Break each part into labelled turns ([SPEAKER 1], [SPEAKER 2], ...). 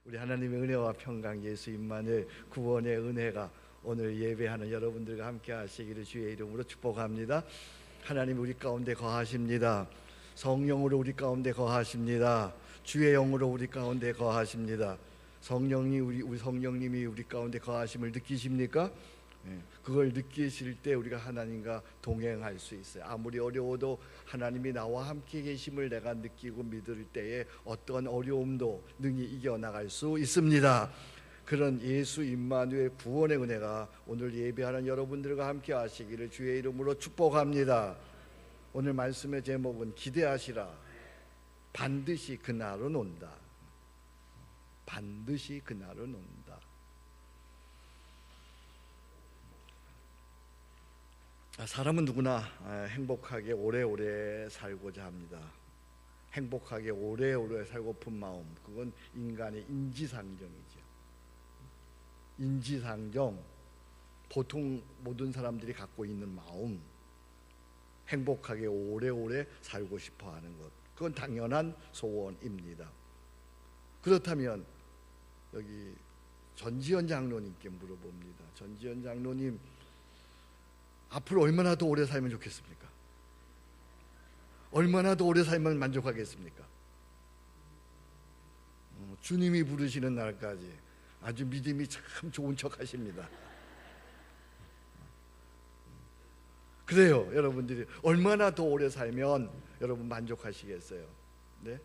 [SPEAKER 1] 우리 하나님의 은혜와 평강, 예수 임마누엘 구원의 은혜가 오늘 예배하는 여러분들과 함께 하시기를 주의 이름으로 축복합니다. 하나님 우리 가운데 거하십니다. 성령으로 우리 가운데 거하십니다. 주의 영으로 우리 가운데 거하십니다. 우리 성령님이 우리 가운데 거하심을 느끼십니까? 그걸 느끼실 때 우리가 하나님과 동행할 수 있어요. 아무리 어려워도 하나님이 나와 함께 계심을 내가 느끼고 믿을 때에 어떤 어려움도 능히 이겨나갈 수 있습니다. 그런 예수 임마누엘 구원의 은혜가 오늘 예배하는 여러분들과 함께 하시기를 주의 이름으로 축복합니다. 오늘 말씀의 제목은 기대하시라, 반드시 그날은 온다. 반드시 그날은 온다. 사람은 누구나 행복하게 오래오래 살고자 합니다. 행복하게 오래오래 살고픈 마음, 그건 인간의 인지상정이죠. 인지상정, 보통 모든 사람들이 갖고 있는 마음, 행복하게 오래오래 살고 싶어하는 것, 그건 당연한 소원입니다. 그렇다면 여기 전지현 장로님께 물어봅니다. 전지현 장로님, 앞으로 얼마나 더 오래 살면 좋겠습니까? 얼마나 더 오래 살면 만족하겠습니까? 주님이 부르시는 날까지 아주 믿음이 참 좋은 척 하십니다. 그래요. 여러분들이 얼마나 더 오래 살면 여러분 만족하시겠어요? 네?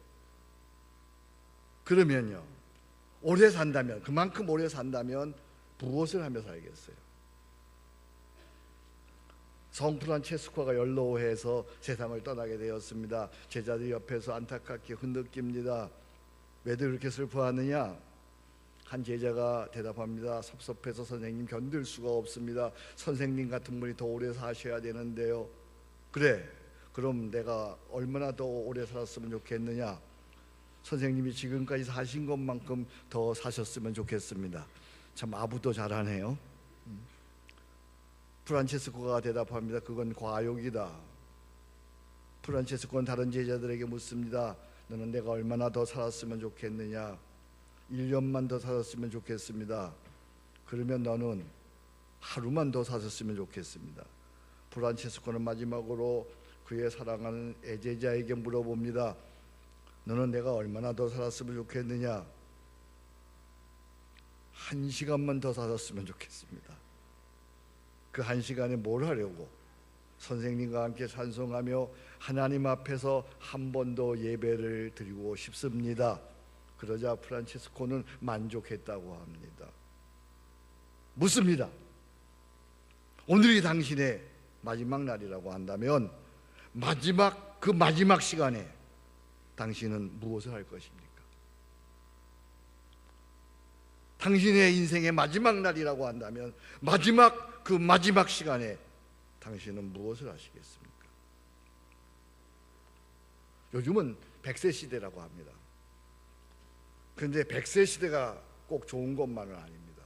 [SPEAKER 1] 그러면요, 오래 산다면, 그만큼 오래 산다면 무엇을 하며 살겠어요? 성 프란체스코가 연로해서 세상을 떠나게 되었습니다. 제자들 옆에서 안타깝게 흐느낍니다. 왜들 그렇게 슬퍼하느냐? 한 제자가 대답합니다. 섭섭해서 선생님 견딜 수가 없습니다. 선생님 같은 분이 더 오래 사셔야 되는데요. 그래, 그럼 내가 얼마나 더 오래 살았으면 좋겠느냐? 선생님이 지금까지 사신 것만큼 더 사셨으면 좋겠습니다. 참 아부도 잘하네요. 프란체스코가 대답합니다. 그건 과욕이다. 프란체스코는 다른 제자들에게 묻습니다. 너는 내가 얼마나 더 살았으면 좋겠느냐? 1년만 더 살았으면 좋겠습니다. 그러면 너는 하루만 더 살았으면 좋겠습니다. 프란체스코는 마지막으로 그의 사랑하는 애제자에게 물어봅니다. 너는 내가 얼마나 더 살았으면 좋겠느냐? 1시간만 더 살았으면 좋겠습니다. 그 1시간에 뭘 하려고? 선생님과 함께 찬송하며 하나님 앞에서 한 번 더 예배를 드리고 싶습니다. 그러자 프란체스코는 만족했다고 합니다. 묻습니다. 오늘이 당신의 마지막 날이라고 한다면 그 마지막 시간에 당신은 무엇을 할 것입니까? 당신의 인생의 마지막 날이라고 한다면 그 마지막 시간에 당신은 무엇을 하시겠습니까? 요즘은 100세 시대라고 합니다. 그런데 100세 시대가 꼭 좋은 것만은 아닙니다.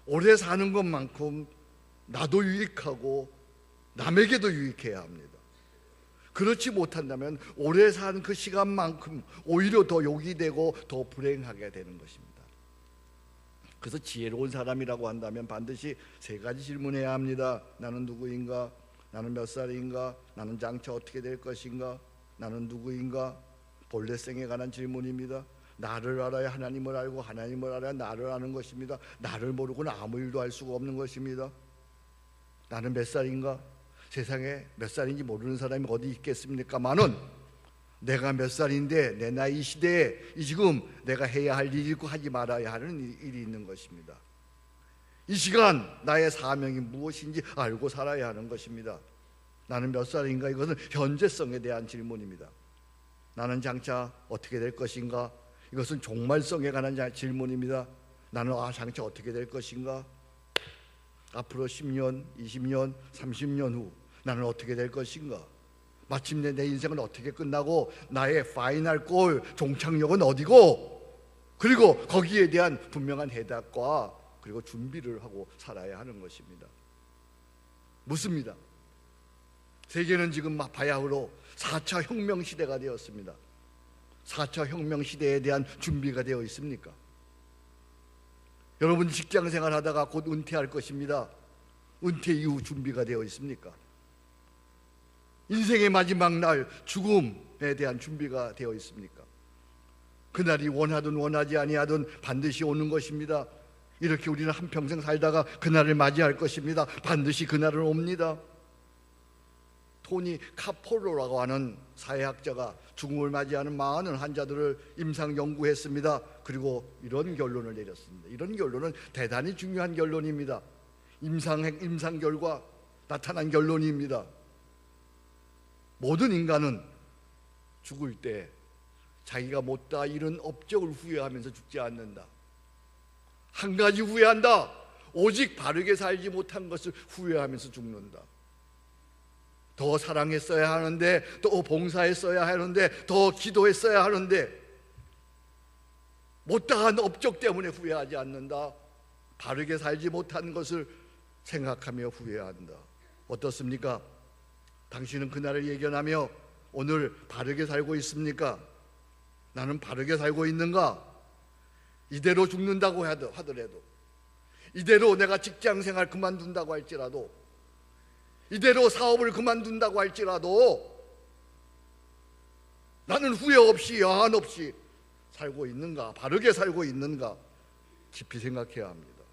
[SPEAKER 1] 오래 사는 것만큼 나도 유익하고 남에게도 유익해야 합니다. 그렇지 못한다면 오래 사는 그 시간만큼 오히려 더 욕이 되고 더 불행하게 되는 것입니다. 그래서 지혜로운 사람이라고 한다면 반드시 3가지 질문해야 합니다. 나는 누구인가? 나는 몇 살인가? 나는 장차 어떻게 될 것인가? 나는 누구인가? 본래성에 관한 질문입니다. 나를 알아야 하나님을 알고 하나님을 알아야 나를 아는 것입니다. 나를 모르고는 아무 일도 할 수가 없는 것입니다. 나는 몇 살인가? 세상에 몇 살인지 모르는 사람이 어디 있겠습니까만은 내가 몇 살인데 내 나이 시대에 지금 내가 해야 할 일이 있고 하지 말아야 하는 일이 있는 것입니다. 이 시간 나의 사명이 무엇인지 알고 살아야 하는 것입니다. 나는 몇 살인가? 이것은 현재성에 대한 질문입니다. 나는 장차 어떻게 될 것인가? 이것은 종말성에 관한 질문입니다. 나는 장차 어떻게 될 것인가? 앞으로 10년, 20년, 30년 후 나는 어떻게 될 것인가? 마침내 내 인생은 어떻게 끝나고 나의 파이널 골, 종착역은 어디고, 그리고 거기에 대한 분명한 해답과 그리고 준비를 하고 살아야 하는 것입니다. 묻습니다. 세계는 지금 바야흐로 4차 혁명 시대가 되었습니다. 4차 혁명 시대에 대한 준비가 되어 있습니까? 여러분 직장생활 하다가 곧 은퇴할 것입니다. 은퇴 이후 준비가 되어 있습니까? 인생의 마지막 날 죽음에 대한 준비가 되어 있습니까? 그날이 원하든 원하지 아니하든 반드시 오는 것입니다. 이렇게 우리는 한평생 살다가 그날을 맞이할 것입니다. 반드시 그날은 옵니다. 토니 카폴로라고 하는 사회학자가 죽음을 맞이하는 많은 환자들을 임상 연구했습니다. 그리고 이런 결론을 내렸습니다. 이런 결론은 대단히 중요한 결론입니다. 임상 결과 나타난 결론입니다. 모든 인간은 죽을 때 자기가 못다 이룬 업적을 후회하면서 죽지 않는다. 한 가지 후회한다. 오직 바르게 살지 못한 것을 후회하면서 죽는다. 더 사랑했어야 하는데, 더 봉사했어야 하는데, 더 기도했어야 하는데 못다한 업적 때문에 후회하지 않는다. 바르게 살지 못한 것을 생각하며 후회한다. 어떻습니까? 당신은 그날을 예견하며 오늘 바르게 살고 있습니까? 나는 바르게 살고 있는가? 이대로 죽는다고 하더라도, 이대로 내가 직장생활 그만둔다고 할지라도, 이대로 사업을 그만둔다고 할지라도 나는 후회 없이 여한 없이 살고 있는가? 바르게 살고 있는가? 깊이 생각해야 합니다.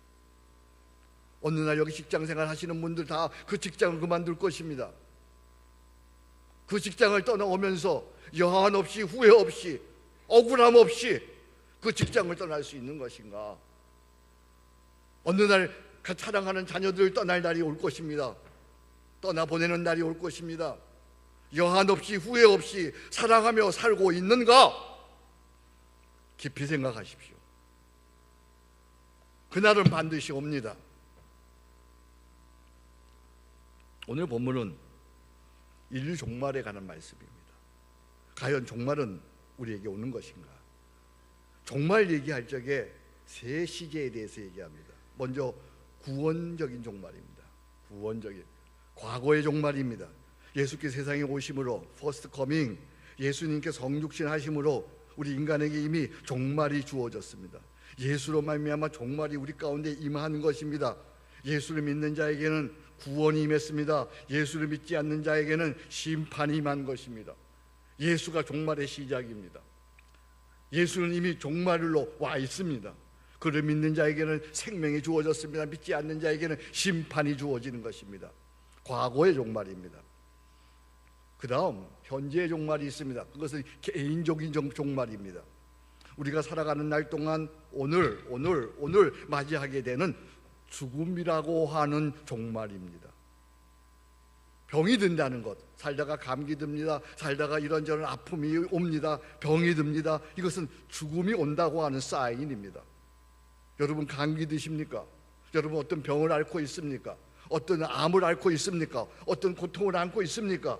[SPEAKER 1] 어느 날 여기 직장생활 하시는 분들 다 그 직장을 그만둘 것입니다. 그 직장을 떠나오면서 여한 없이 후회 없이 억울함 없이 그 직장을 떠날 수 있는 것인가? 어느 날 사랑하는 자녀들을 떠날 날이 올 것입니다. 떠나보내는 날이 올 것입니다. 여한 없이 후회 없이 사랑하며 살고 있는가? 깊이 생각하십시오. 그날은 반드시 옵니다. 오늘 본문은 인류 종말에 관한 말씀입니다. 과연 종말은 우리에게 오는 것인가? 종말 얘기할 적에 세 시제에 대해서 얘기합니다. 먼저 구원적인 종말입니다. 구원적인 과거의 종말입니다. 예수께서 세상에 오심으로 퍼스트 커밍, 예수님께 성육신 하심으로 우리 인간에게 이미 종말이 주어졌습니다. 예수로 말미암아 종말이 우리 가운데 임하는 것입니다. 예수를 믿는 자에게는 구원이 임했습니다. 예수를 믿지 않는 자에게는 심판이 임한 것입니다. 예수가 종말의 시작입니다. 예수는 이미 종말로 와 있습니다. 그를 믿는 자에게는 생명이 주어졌습니다. 믿지 않는 자에게는 심판이 주어지는 것입니다. 과거의 종말입니다. 그 다음 현재의 종말이 있습니다. 그것은 개인적인 종말입니다. 우리가 살아가는 날 동안 오늘 맞이하게 되는 죽음이라고 하는 종말입니다. 병이 든다는 것, 살다가 감기 듭니다. 살다가 이런저런 아픔이 옵니다. 병이 듭니다. 이것은 죽음이 온다고 하는 사인입니다. 여러분 감기 드십니까? 여러분 어떤 병을 앓고 있습니까? 어떤 암을 앓고 있습니까? 어떤 고통을 안고 있습니까?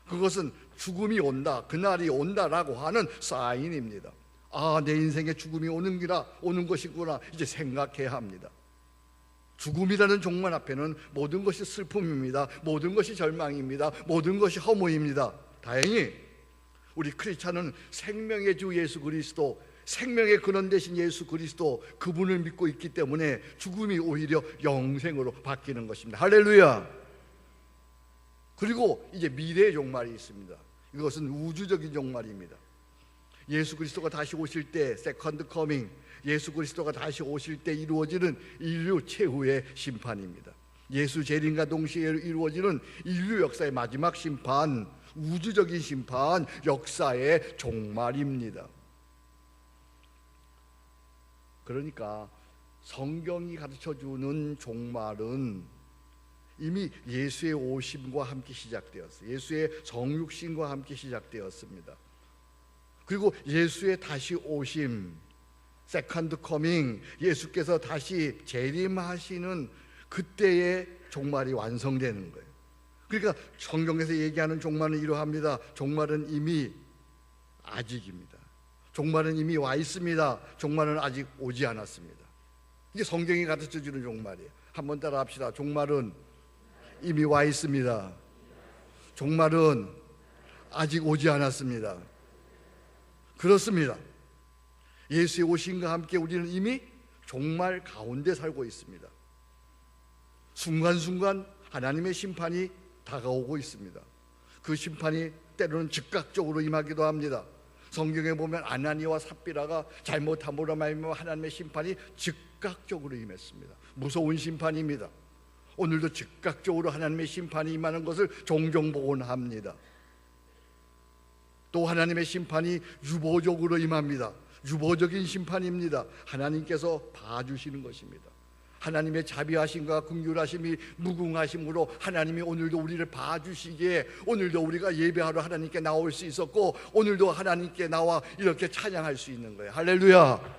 [SPEAKER 1] 그것은 죽음이 온다, 그날이 온다라고 하는 사인입니다. 아, 내 인생에 죽음이 오는 것이구나, 이제 생각해야 합니다. 죽음이라는 종말 앞에는 모든 것이 슬픔입니다. 모든 것이 절망입니다. 모든 것이 허무입니다. 다행히 우리 크리스찬은 생명의 주 예수 그리스도, 생명의 근원 되신 예수 그리스도, 그분을 믿고 있기 때문에 죽음이 오히려 영생으로 바뀌는 것입니다. 할렐루야. 그리고 이제 미래의 종말이 있습니다. 이것은 우주적인 종말입니다. 예수 그리스도가 다시 오실 때, 세컨드 커밍, 예수 그리스도가 다시 오실 때 이루어지는 인류 최후의 심판입니다. 예수 재림과 동시에 이루어지는 인류 역사의 마지막 심판, 우주적인 심판, 역사의 종말입니다. 그러니까 성경이 가르쳐주는 종말은 이미 예수의 오심과 함께 시작되었어요. 예수의 성육신과 함께 시작되었습니다. 그리고 예수의 다시 오심, 세컨드 커밍, 예수께서 다시 재림하시는 그때의 종말이 완성되는 거예요. 그러니까 성경에서 얘기하는 종말은 이러합니다. 종말은 이미 아직입니다. 종말은 이미 와 있습니다. 종말은 아직 오지 않았습니다. 이게 성경이 가르쳐주는 종말이에요. 한번 따라 합시다. 종말은 이미 와 있습니다. 종말은 아직 오지 않았습니다. 그렇습니다. 예수의 오심과 함께 우리는 이미 종말 가운데 살고 있습니다. 순간순간 하나님의 심판이 다가오고 있습니다. 그 심판이 때로는 즉각적으로 임하기도 합니다. 성경에 보면 아나니와 삽비라가 잘못함으로 말미암아 하나님의 심판이 즉각적으로 임했습니다. 무서운 심판입니다. 오늘도 즉각적으로 하나님의 심판이 임하는 것을 종종 보곤 합니다. 또 하나님의 심판이 유보적으로 임합니다. 유보적인 심판입니다. 하나님께서 봐주시는 것입니다. 하나님의 자비하심과 긍휼하심이 무궁하심으로 하나님이 오늘도 우리를 봐주시기에 오늘도 우리가 예배하러 하나님께 나올 수 있었고 오늘도 하나님께 나와 이렇게 찬양할 수 있는 거예요. 할렐루야.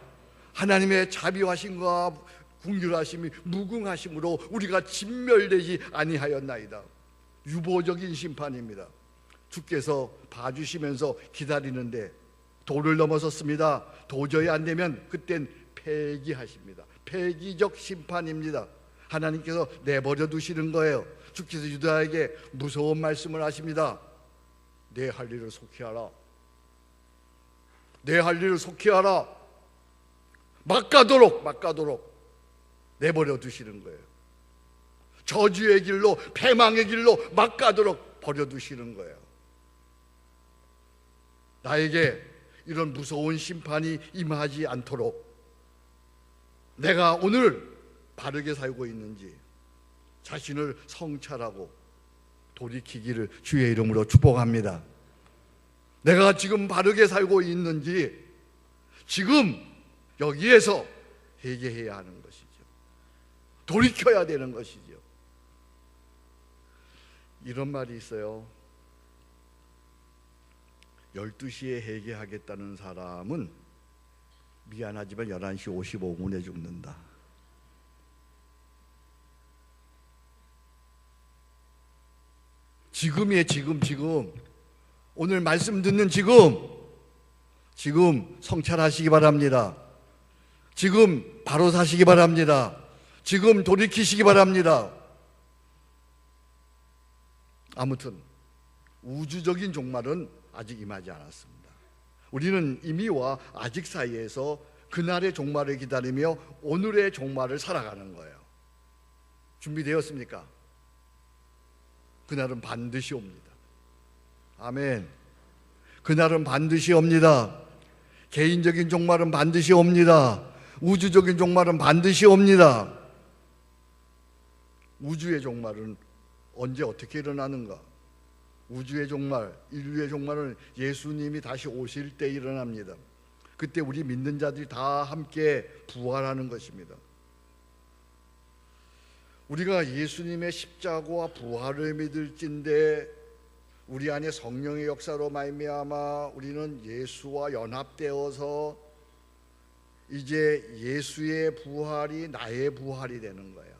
[SPEAKER 1] 하나님의 자비하심과 긍휼하심이 무궁하심으로 우리가 진멸되지 아니하였나이다. 유보적인 심판입니다. 주께서 봐주시면서 기다리는데 도를 넘어섰습니다. 도저히 안 되면 그땐 폐기하십니다. 폐기적 심판입니다. 하나님께서 내버려 두시는 거예요. 주께서 유다에게 무서운 말씀을 하십니다. 내 할 일을 속히 하라. 내 할 일을 속히 하라. 막가도록 내버려 두시는 거예요. 저주의 길로, 패망의 길로 막가도록 버려두시는 거예요. 나에게 이런 무서운 심판이 임하지 않도록 내가 오늘 바르게 살고 있는지 자신을 성찰하고 돌이키기를 주의 이름으로 축복합니다. 내가 지금 바르게 살고 있는지 지금 여기에서 회개해야 하는 것이죠. 돌이켜야 되는 것이죠. 이런 말이 있어요. 12시에 회개하겠다는 사람은 미안하지만 11시 55분에 죽는다. 지금이에요. 지금 오늘 말씀 듣는 지금 성찰하시기 바랍니다. 지금 바로 사시기 바랍니다. 지금 돌이키시기 바랍니다. 아무튼 우주적인 종말은 아직 임하지 않았습니다. 우리는 이미와 아직 사이에서 그날의 종말을 기다리며 오늘의 종말을 살아가는 거예요. 준비되었습니까? 그날은 반드시 옵니다. 아멘. 그날은 반드시 옵니다. 개인적인 종말은 반드시 옵니다. 우주적인 종말은 반드시 옵니다. 우주의 종말은 언제 어떻게 일어나는가? 우주의 종말, 인류의 종말은 예수님이 다시 오실 때 일어납니다. 그때 우리 믿는 자들이 다 함께 부활하는 것입니다. 우리가 예수님의 십자가와 부활을 믿을진데 우리 안에 성령의 역사로 말미암아 우리는 예수와 연합되어서 이제 예수의 부활이 나의 부활이 되는 거예요.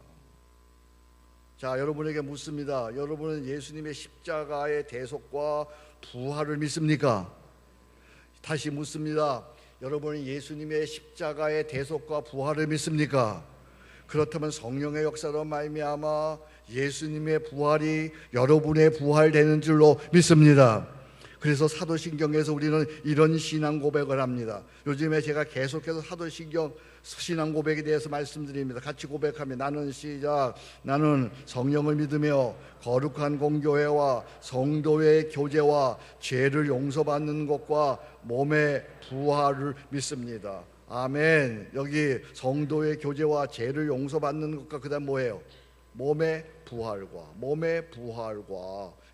[SPEAKER 1] 자, 여러분에게 묻습니다. 여러분은 예수님의 십자가의 대속과 부활을 믿습니까? 다시 묻습니다. 여러분은 예수님의 십자가의 대속과 부활을 믿습니까? 그렇다면 성령의 역사로 말미암아 예수님의 부활이 여러분의 부활되는 줄로 믿습니다. 그래서 사도신경에서 우리는 이런 신앙 고백을 합니다. 요즘에 제가 계속해서 사도신경 신앙 고백에 대해서 말씀드립니다. 같이 고백하면 나는 시작. 나는 성령을 믿으며 거룩한 공교회와 성도의 교제와 죄를 용서받는 것과 몸의 부활을 믿습니다. 아멘. 여기 성도의 교제와 죄를 용서받는 것과 그다음 뭐예요? 몸의 부활과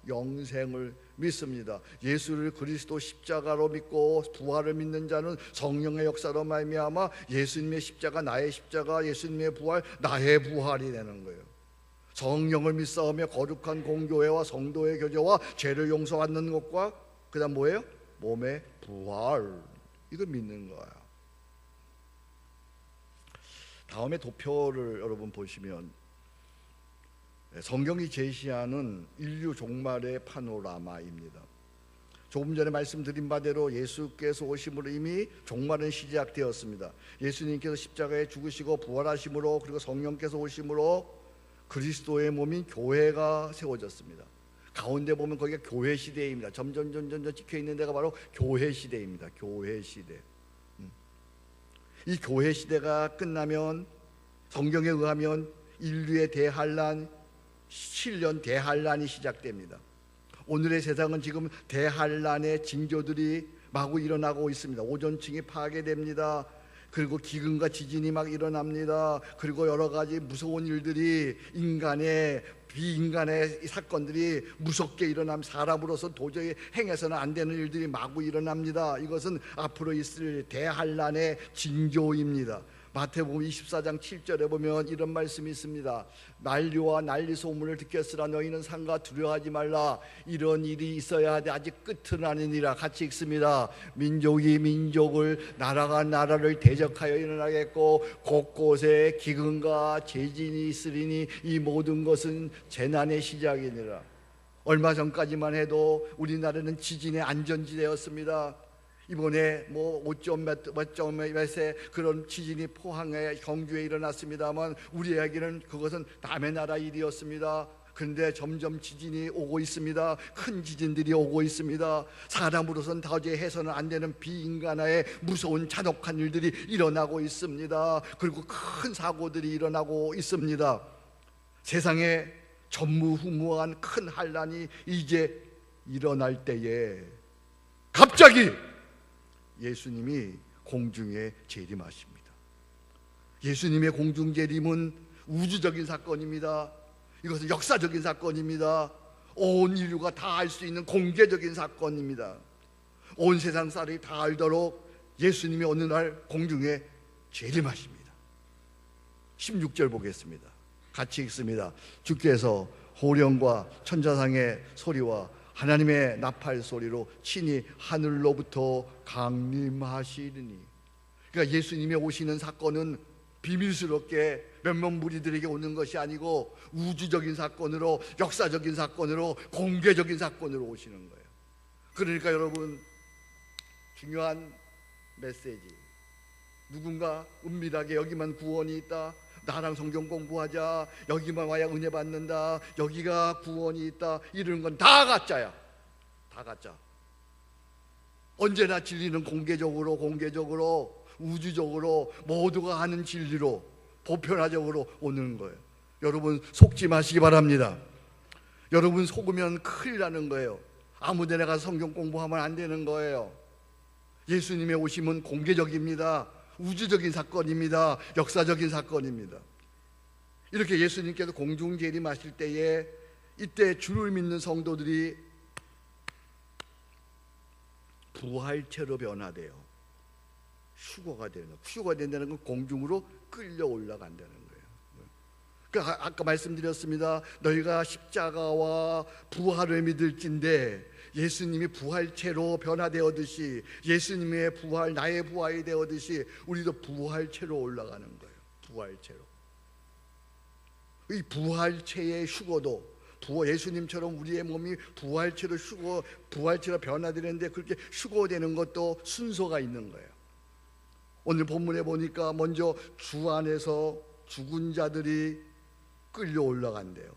[SPEAKER 1] 영생을 믿습니다. 예수를 그리스도 십자가로 믿고 부활을 믿는 자는 성령의 역사로 말미암아 예수님의 십자가 나의 십자가, 예수님의 부활 나의 부활이 되는 거예요. 성령을 믿사오며 거룩한 공교회와 성도의 교제와 죄를 용서받는 것과 그다음 뭐예요? 몸의 부활. 이걸 믿는 거야. 다음에 도표를 여러분 보시면 성경이 제시하는 인류 종말의 파노라마입니다. 조금 전에 말씀드린 바대로 예수께서 오심으로 이미 종말은 시작되었습니다. 예수님께서 십자가에 죽으시고 부활하심으로 그리고 성령께서 오심으로 그리스도의 몸인 교회가 세워졌습니다. 가운데 보면 거기가 교회 시대입니다. 점점 찍혀 있는 데가 바로 교회 시대입니다. 교회 시대. 이 교회 시대가 끝나면 성경에 의하면 인류의 대환란, 7년 대환란이 시작됩니다. 오늘의 세상은 지금 대환란의 징조들이 마구 일어나고 있습니다. 오존층이 파괴됩니다. 그리고 기근과 지진이 막 일어납니다. 그리고 여러 가지 무서운 일들이 비인간의 사건들이 무섭게 일어나면 사람으로서 도저히 행해서는 안 되는 일들이 마구 일어납니다. 이것은 앞으로 있을 대환란의 징조입니다. 마태복음 24장 7절에 보면 이런 말씀이 있습니다. 난리와 난리 소문을 듣겠으나 너희는 상가 두려워하지 말라. 이런 일이 있어야 하되 아직 끝은 아니니라. 같이 읽습니다. 민족이 민족을, 나라가 나라를 대적하여 일어나겠고 곳곳에 기근과 재진이 있으리니 이 모든 것은 재난의 시작이니라. 얼마 전까지만 해도 우리나라는 지진의 안전지대였습니다. 이번에 5.몇의 그런 지진이 포항에 경주에 일어났습니다만 우리에게는 그것은 남의 나라 일이었습니다. 그런데 점점 지진이 오고 있습니다. 큰 지진들이 오고 있습니다. 사람으로서는 도저히 해서는 안 되는 비인간의 무서운 잔혹한 일들이 일어나고 있습니다. 그리고 큰 사고들이 일어나고 있습니다. 세상에 전무후무한 큰 환란이 이제 일어날 때에 갑자기 예수님이 공중에 재림하십니다. 예수님의 공중 재림은 우주적인 사건입니다. 이것은 역사적인 사건입니다. 온 인류가 다 알 수 있는 공개적인 사건입니다. 온 세상 사람이 다 알도록 예수님이 어느 날 공중에 재림하십니다. 16절 보겠습니다. 같이 읽습니다. 주께서 호령과 천자상의 소리와 하나님의 나팔 소리로 친히 하늘로부터 강림하시리니. 그러니까 예수님이 오시는 사건은 비밀스럽게 몇몇 무리들에게 오는 것이 아니고 우주적인 사건으로, 역사적인 사건으로, 공개적인 사건으로 오시는 거예요. 그러니까 여러분, 중요한 메시지, 누군가 은밀하게 여기만 구원이 있다, 나랑 성경 공부하자, 여기만 와야 은혜 받는다, 여기가 구원이 있다, 이런 건 다 가짜야. 다 가짜. 언제나 진리는 공개적으로 우주적으로 모두가 아는 진리로 보편화적으로 오는 거예요. 여러분 속지 마시기 바랍니다. 여러분 속으면 큰일 나는 거예요. 아무 데나 가서 성경 공부하면 안 되는 거예요. 예수님의 오심은 공개적입니다. 우주적인 사건입니다. 역사적인 사건입니다. 이렇게 예수님께서 공중 재림하실 때에 이때 주를 믿는 성도들이 부활체로 변화돼요. 휴거가 되는 거예요. 휴거가 된다는 건 공중으로 끌려 올라간다는 거예요. 그러니까 아까 말씀드렸습니다. 너희가 십자가와 부활을 믿을진대 예수님이 부활체로 변화되었듯이, 예수님의 부활 나의 부활이 되었듯이 우리도 부활체로 올라가는 거예요. 부활체로. 이 부활체의 휴거도 예수님처럼 우리의 몸이 부활체로 변화되는데 그렇게 휴거되는 것도 순서가 있는 거예요. 오늘 본문에 보니까 먼저 주 안에서 죽은 자들이 끌려 올라간대요.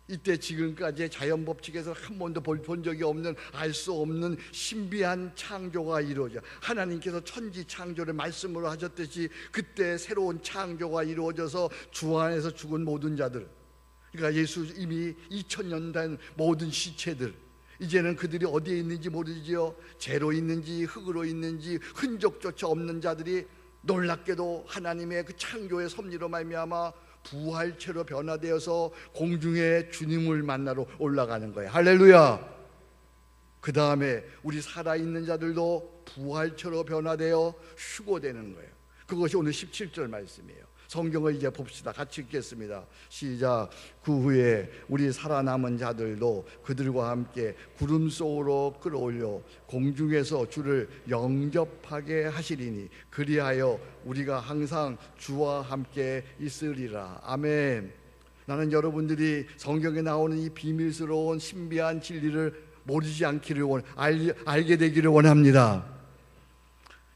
[SPEAKER 1] 이때 지금까지의 자연 법칙에서 한 번도 본 적이 없는, 알 수 없는 신비한 창조가 이루어져, 하나님께서 천지 창조를 말씀으로 하셨듯이 그때 새로운 창조가 이루어져서 주 안에서 죽은 모든 자들, 그러니까 예수 이미 2000년 된 모든 시체들, 이제는 그들이 어디에 있는지 모르지요. 재로 있는지 흙으로 있는지 흔적조차 없는 자들이 놀랍게도 하나님의 그 창조의 섭리로 말미암아 부활체로 변화되어서 공중에 주님을 만나러 올라가는 거예요. 할렐루야. 그 다음에 우리 살아있는 자들도 부활체로 변화되어 휴거되는 거예요. 그것이 오늘 17절 말씀이에요. 성경을 이제 봅시다. 같이 읽겠습니다. 시작. 그 후에 우리 살아남은 자들도 그들과 함께 구름 속으로 끌어올려 공중에서 주를 영접하게 하시리니 그리하여 우리가 항상 주와 함께 있으리라. 아멘. 나는 여러분들이 성경에 나오는 이 비밀스러운 신비한 진리를 모르지 않기를 알게 되기를 원합니다.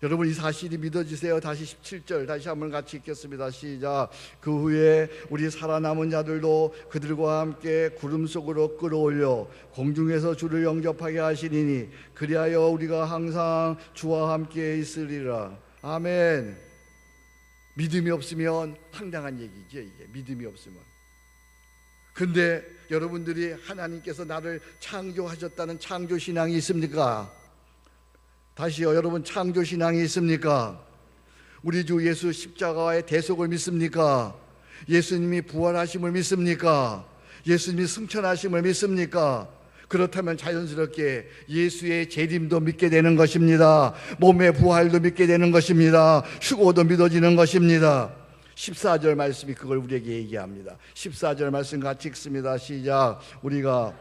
[SPEAKER 1] 여러분 이 사실이 믿어지세요? 다시 17절 다시 한번 같이 읽겠습니다. 시작. 그 후에 우리 살아남은 자들도 그들과 함께 구름 속으로 끌어올려 공중에서 주를 영접하게 하시리니 그리하여 우리가 항상 주와 함께 있으리라. 아멘. 믿음이 없으면 황당한 얘기죠. 이게 믿음이 없으면. 근데 여러분들이 하나님께서 나를 창조하셨다는 창조신앙이 있습니까? 다시요, 여러분 창조신앙이 있습니까? 우리 주 예수 십자가의 대속을 믿습니까? 예수님이 부활하심을 믿습니까? 예수님이 승천하심을 믿습니까? 그렇다면 자연스럽게 예수의 재림도 믿게 되는 것입니다. 몸의 부활도 믿게 되는 것입니다. 휴고도 믿어지는 것입니다. 14절 말씀이 그걸 우리에게 얘기합니다. 14절 말씀 같이 읽습니다. 시작. 우리가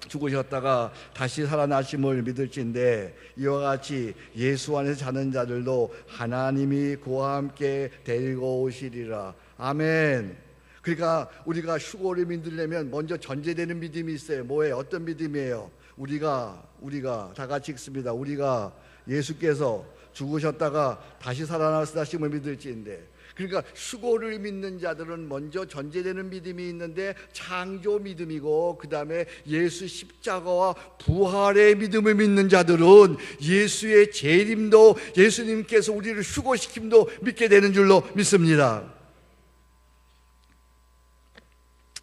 [SPEAKER 1] 죽으셨다가 다시 살아나심을 믿을진데 이와 같이 예수 안에서 자는 자들도 하나님이 그와 함께 데리고 오시리라. 아멘. 그러니까 우리가 휴고를 믿으려면 먼저 전제되는 믿음이 있어요. 뭐예요? 어떤 믿음이에요? 우리가 다 같이 읽습니다. 우리가 예수께서 죽으셨다가 다시 살아나심을 믿을지인데, 그러니까 휴고를 믿는 자들은 먼저 전제되는 믿음이 있는데 창조 믿음이고, 그 다음에 예수 십자가와 부활의 믿음을 믿는 자들은 예수의 재림도, 예수님께서 우리를 휴고시킴도 믿게 되는 줄로 믿습니다.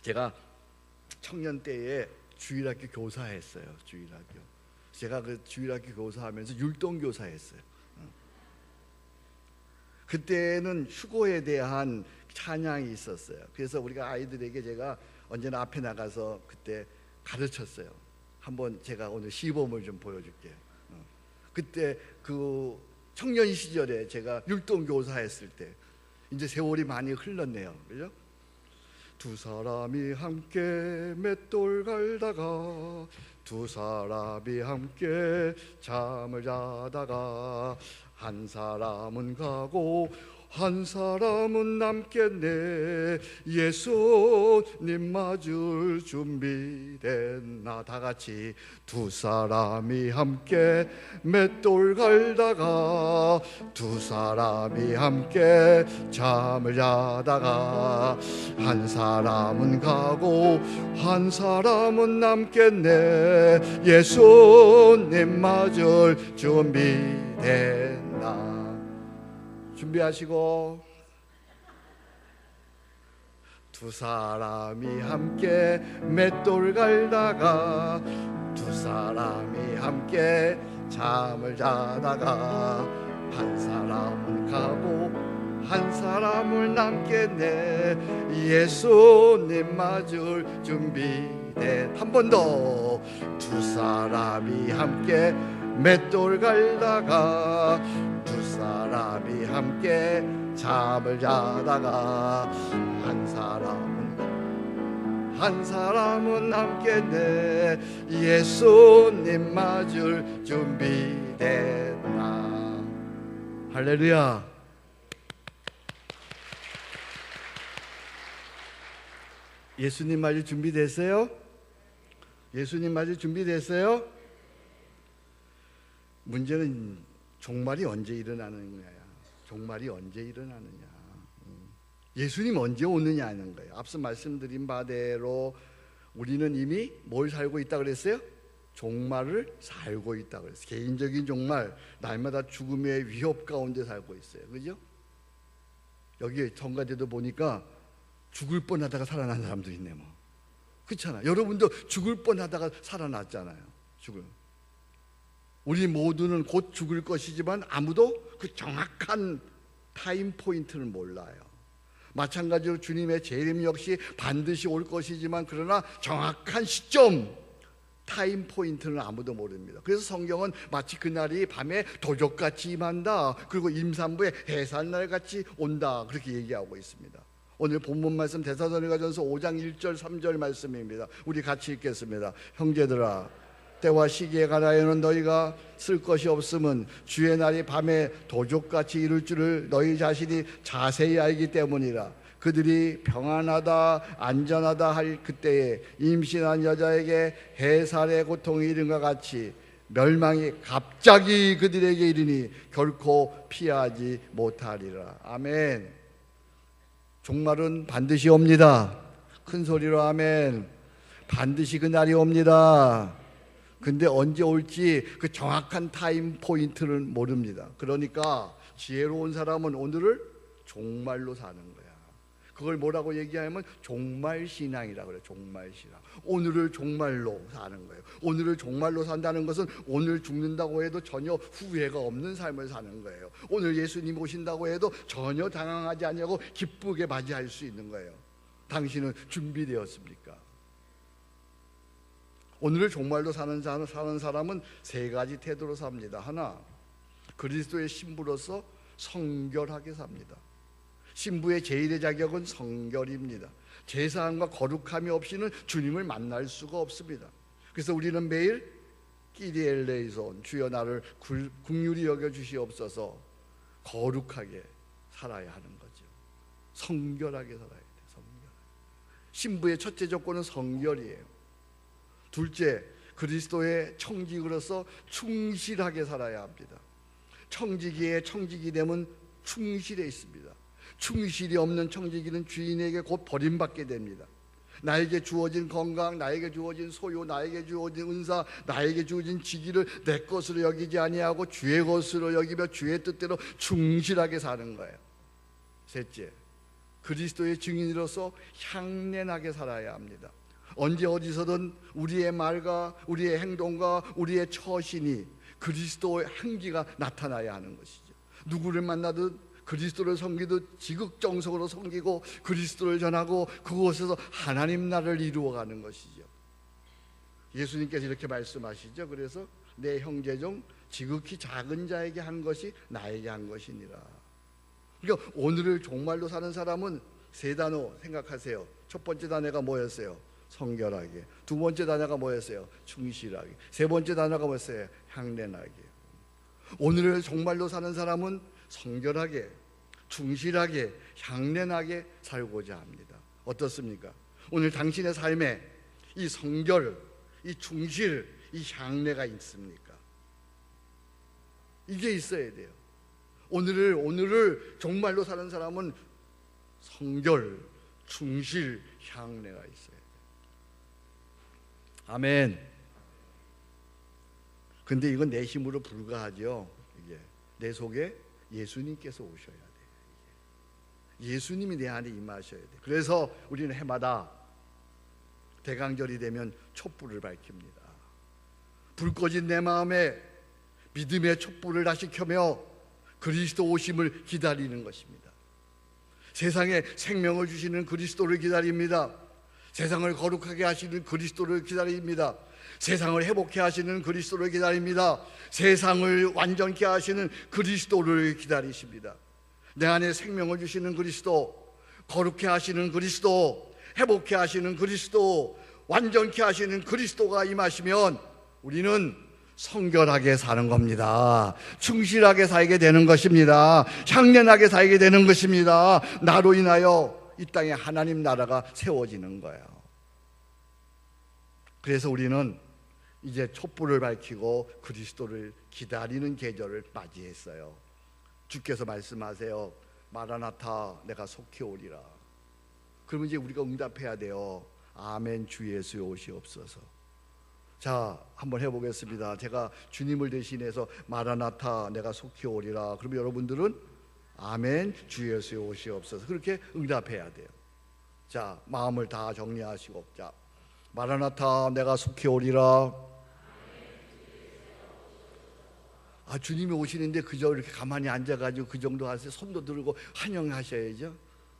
[SPEAKER 1] 제가 청년 때에 주일학교 교사했어요. 주일학교. 제가 그 주일학교 교사하면서 율동교사했어요. 그때는 휴고에 대한 찬양이 있었어요. 그래서 우리가 아이들에게 제가 언제나 앞에 나가서 그때 가르쳤어요. 한번 제가 오늘 시범을 좀 보여줄게요. 그때 그 청년 시절에 제가 율동교사했을 때, 이제 세월이 많이 흘렀네요. 그죠? 두 사람이 함께 맷돌 갈다가, 두 사람이 함께 잠을 자다가, 한 사람은 가고 한 사람은 남겠네. 예수님 맞을 준비됐나. 다 같이. 두 사람이 함께 맷돌 갈다가, 두 사람이 함께 잠을 자다가, 한 사람은 가고 한 사람은 남겠네. 예수님 맞을 준비됐나. 준비하시고. 두 사람이 함께 맷돌 갈다가, 두 사람이 함께 잠을 자다가, 한 사람은 가고 한 사람을 남겠네. 예수님 맞을 준비된. 한 번 더. 두 사람이 함께 맷돌 갈다가, 두 사람이 함께 잠을 자다가, 한 사람은 남겠네. 예수님 맞을 준비됐나. 할렐루야. 예수님 맞을 준비됐어요? 예수님 맞을 준비됐어요? 문제는 종말이 언제 일어나는 거야. 종말이 언제 일어나느냐. 예수님 언제 오느냐는 거예요. 앞서 말씀드린 바대로 우리는 이미 뭘 살고 있다 그랬어요? 종말을 살고 있다 그랬어요. 개인적인 종말, 날마다 죽음의 위협 가운데 살고 있어요. 그죠? 여기 정가대도 보니까 죽을 뻔하다가 살아난 사람도 있네. 뭐 그렇잖아. 여러분도 죽을 뻔하다가 살아났잖아요. 우리 모두는 곧 죽을 것이지만 아무도 그 정확한 타임 포인트를 몰라요. 마찬가지로 주님의 재림 역시 반드시 올 것이지만, 그러나 정확한 시점, 타임 포인트는 아무도 모릅니다. 그래서 성경은 마치 그날이 밤에 도적같이 임한다, 그리고 임산부의 해산날같이 온다, 그렇게 얘기하고 있습니다. 오늘 본문 말씀 데살로니가전서 5장 1절 3절 말씀입니다. 우리 같이 읽겠습니다. 형제들아, 때와 시기에 관하여는 너희가 쓸 것이 없음은 주의 날이 밤에 도적같이 이룰 줄을 너희 자신이 자세히 알기 때문이라. 그들이 평안하다 안전하다 할 그때에 임신한 여자에게 해살의 고통이 이른 것 같이 멸망이 갑자기 그들에게 이르니 결코 피하지 못하리라. 아멘. 종말은 반드시 옵니다. 큰 소리로 아멘. 반드시 그 날이 옵니다. 근데 언제 올지 그 정확한 타임 포인트는 모릅니다. 그러니까 지혜로운 사람은 오늘을 종말로 사는 거야. 그걸 뭐라고 얘기하면 종말신앙이라고 그래요. 종말신앙. 오늘을 종말로 사는 거예요. 오늘을 종말로 산다는 것은 오늘 죽는다고 해도 전혀 후회가 없는 삶을 사는 거예요. 오늘 예수님 오신다고 해도 전혀 당황하지 않냐고 기쁘게 맞이할 수 있는 거예요. 당신은 준비되었습니까? 오늘을 종말로 사는 사람은 세 가지 태도로 삽니다. 하나, 그리스도의 신부로서 성결하게 삽니다. 신부의 제1의 자격은 성결입니다. 제사함과 거룩함이 없이는 주님을 만날 수가 없습니다. 그래서 우리는 매일 끼리 엘레이손, 주여 나를 긍휼히 여겨 주시옵소서, 거룩하게 살아야 하는 거죠. 성결하게 살아야 돼요. 성결. 신부의 첫째 조건은 성결이에요. 둘째, 그리스도의 청직으로서 충실하게 살아야 합니다. 청지기에 청직이 되면 충실해 있습니다. 충실이 없는 청지기는 주인에게 곧 버림받게 됩니다. 나에게 주어진 건강, 나에게 주어진 소유, 나에게 주어진 은사, 나에게 주어진 직위를 내 것으로 여기지 아니하고 주의 것으로 여기며 주의 뜻대로 충실하게 사는 거예요. 셋째, 그리스도의 증인으로서 향례나게 살아야 합니다. 언제 어디서든 우리의 말과 우리의 행동과 우리의 처신이 그리스도의 향기가 나타나야 하는 것이죠. 누구를 만나든 그리스도를 섬기듯 지극정성으로 섬기고 그리스도를 전하고 그곳에서 하나님 나라를 이루어가는 것이죠. 예수님께서 이렇게 말씀하시죠. 그래서 내 형제 중 지극히 작은 자에게 한 것이 나에게 한 것이니라. 그러니까 오늘을 종말로 사는 사람은 세 단어 생각하세요. 첫 번째 단어가 뭐였어요? 성결하게. 두 번째 단어가 뭐였어요? 충실하게. 세 번째 단어가 뭐였어요? 향례나게. 오늘을 정말로 사는 사람은 성결하게, 충실하게, 향례나게 살고자 합니다. 어떻습니까? 오늘 당신의 삶에 이 성결, 이 충실, 이 향례가 있습니까? 이게 있어야 돼요. 오늘을 정말로 사는 사람은 성결, 충실, 향례가 있어야 돼요. 아멘. 근데 이건 내 힘으로 불가하죠. 이게 내 속에 예수님께서 오셔야 돼요. 예수님이 내 안에 임하셔야 돼요. 그래서 우리는 해마다 대강절이 되면 촛불을 밝힙니다. 불 꺼진 내 마음에 믿음의 촛불을 다시 켜며 그리스도 오심을 기다리는 것입니다. 세상에 생명을 주시는 그리스도를 기다립니다. 세상을 거룩하게 하시는 그리스도를 기다립니다. 세상을 회복케 하시는 그리스도를 기다립니다. 세상을 완전케 하시는 그리스도를 기다리십니다. 내 안에 생명을 주시는 그리스도, 거룩케 하시는 그리스도, 회복케 하시는 그리스도, 완전케 하시는 그리스도가 임하시면 우리는 성결하게 사는 겁니다. 충실하게 살게 되는 것입니다. 향련하게 살게 되는 것입니다. 나로 인하여 이 땅에 하나님 나라가 세워지는 거예요. 그래서 우리는 이제 촛불을 밝히고 그리스도를 기다리는 계절을 맞이했어요. 주께서 말씀하세요. 마라나타, 내가 속히 오리라. 그러면 이제 우리가 응답해야 돼요. 아멘, 주 예수여 오시옵소서. 자, 한번 해보겠습니다. 제가 주님을 대신해서 마라나타, 내가 속히 오리라. 그러면 여러분들은 아멘, 주 예수여 오시옵소서. 그렇게 응답해야 돼요. 자, 마음을 다 정리하시고, 자, 마라나타, 내가 속히 오리라. 아, 주님이 오시는데 그저 이렇게 가만히 앉아가지고 그 정도 하세요. 손도 들고 환영하셔야죠.